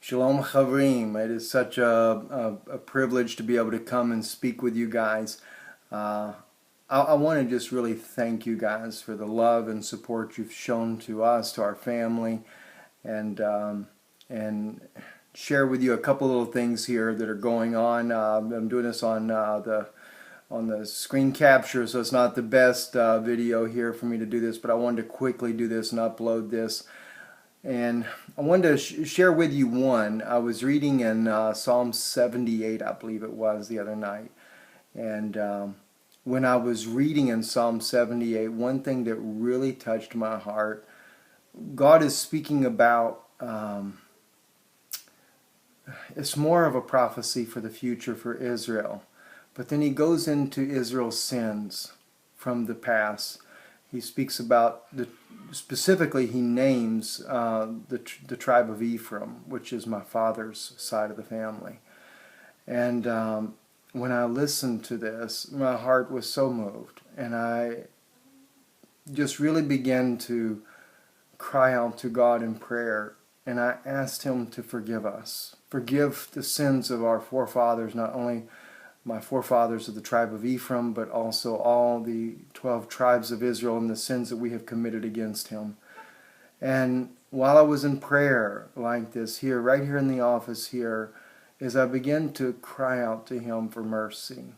Shalom Chavrim. It is such a privilege to be able to come and speak with you guys. I want to just really thank you guys for the love and support you've shown to us, to our family, and share with you a couple little things here that are going on. I'm doing this on the screen capture, so it's not the best video here for me to do this, but I wanted to quickly do this and upload this. And I wanted to share with you one. I was reading in Psalm 78, I believe it was, the other night. And when I was reading in Psalm 78, one thing that really touched my heart, God is speaking about, it's more of a prophecy for the future for Israel. But then he goes into Israel's sins from the past. He speaks about, specifically he names the tribe of Ephraim, which is my father's side of the family. And when I listened to this, my heart was so moved. And I just really began to cry out to God in prayer. And I asked him to forgive us. Forgive the sins of our forefathers, not only my forefathers of the tribe of Ephraim, but also all the 12 tribes of Israel and the sins that we have committed against him. And while I was in prayer like this here, right here in the office here, as I began to cry out to him for mercy,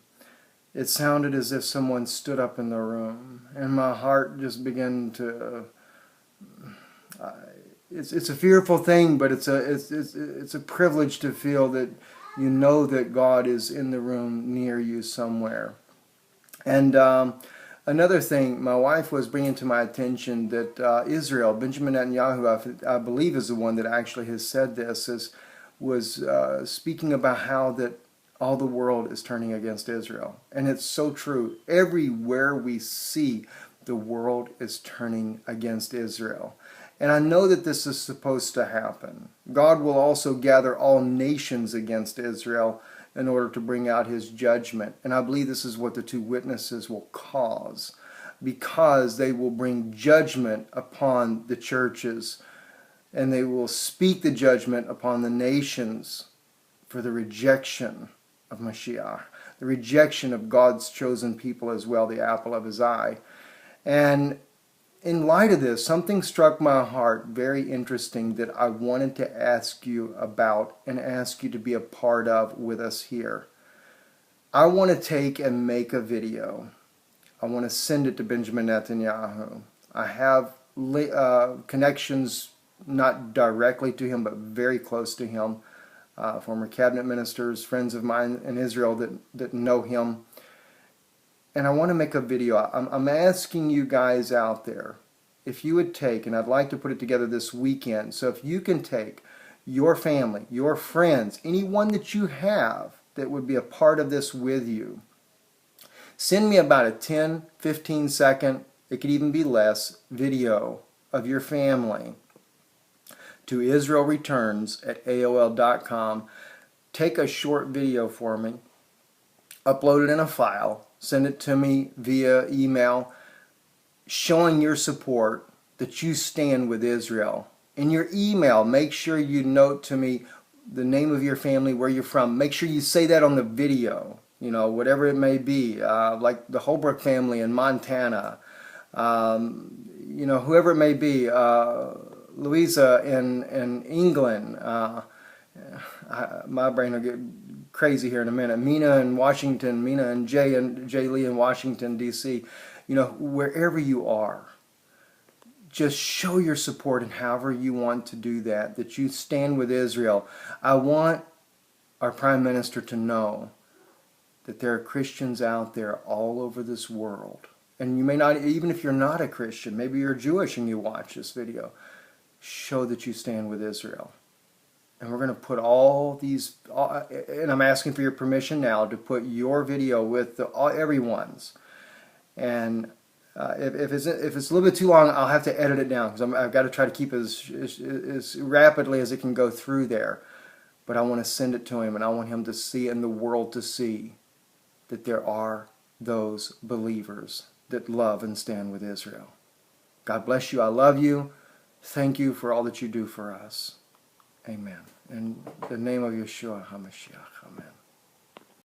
it sounded as if someone stood up in the room, and my heart just began to... It's a fearful thing, but it's a privilege to feel that you know that God is in the room near you somewhere. And another thing, my wife was bringing to my attention that Israel, Benjamin Netanyahu, I believe is the one that actually has said this, was speaking about how that all the world is turning against Israel. And it's so true. Everywhere we see, the world is turning against Israel. And I know that this is supposed to happen. God will also gather all nations against Israel in order to bring out his judgment. And I believe this is what the two witnesses will cause, because they will bring judgment upon the churches, and they will speak the judgment upon the nations for the rejection of Mashiach, the rejection of God's chosen people as well, the apple of his eye. And in light of this, something struck my heart very interesting that I wanted to ask you about and ask you to be a part of with us here. I want to take and make a video. I want to send it to Benjamin Netanyahu. I have connections, not directly to him, but very close to him. Former cabinet ministers, friends of mine in Israel that know him. And I want to make a video. I'm asking you guys out there, if you would take, and I'd like to put it together this weekend, so if you can take your family, your friends, anyone that you have that would be a part of this with you, send me about a 10, 15 second, it could even be less, video of your family to israelreturns@aol.com. Take a short video for me, upload it in a file, send it to me via email, showing your support that you stand with Israel. In your email, make sure you note to me the name of your family, where you're from. Make sure you say that on the video, whatever it may be, like the Holbrook family in Montana, whoever it may be, Louisa in England. My brain will get crazy here in a minute. Mina in Washington, Mina and Jay Lee in Washington, D.C. Wherever you are, just show your support in however you want to do that you stand with Israel. I want our Prime Minister to know that there are Christians out there all over this world. And you may not, even if you're not a Christian, maybe you're Jewish and you watch this video, show that you stand with Israel. And we're going to put all these, and I'm asking for your permission now to put your video with everyone's. And if it's a little bit too long, I'll have to edit it down, because I've got to try to keep as rapidly as it can go through there. But I want to send it to him, and I want him to see, and the world to see, that there are those believers that love and stand with Israel. God bless you. I love you. Thank you for all that you do for us. Amen. In the name of Yeshua HaMashiach. Amen.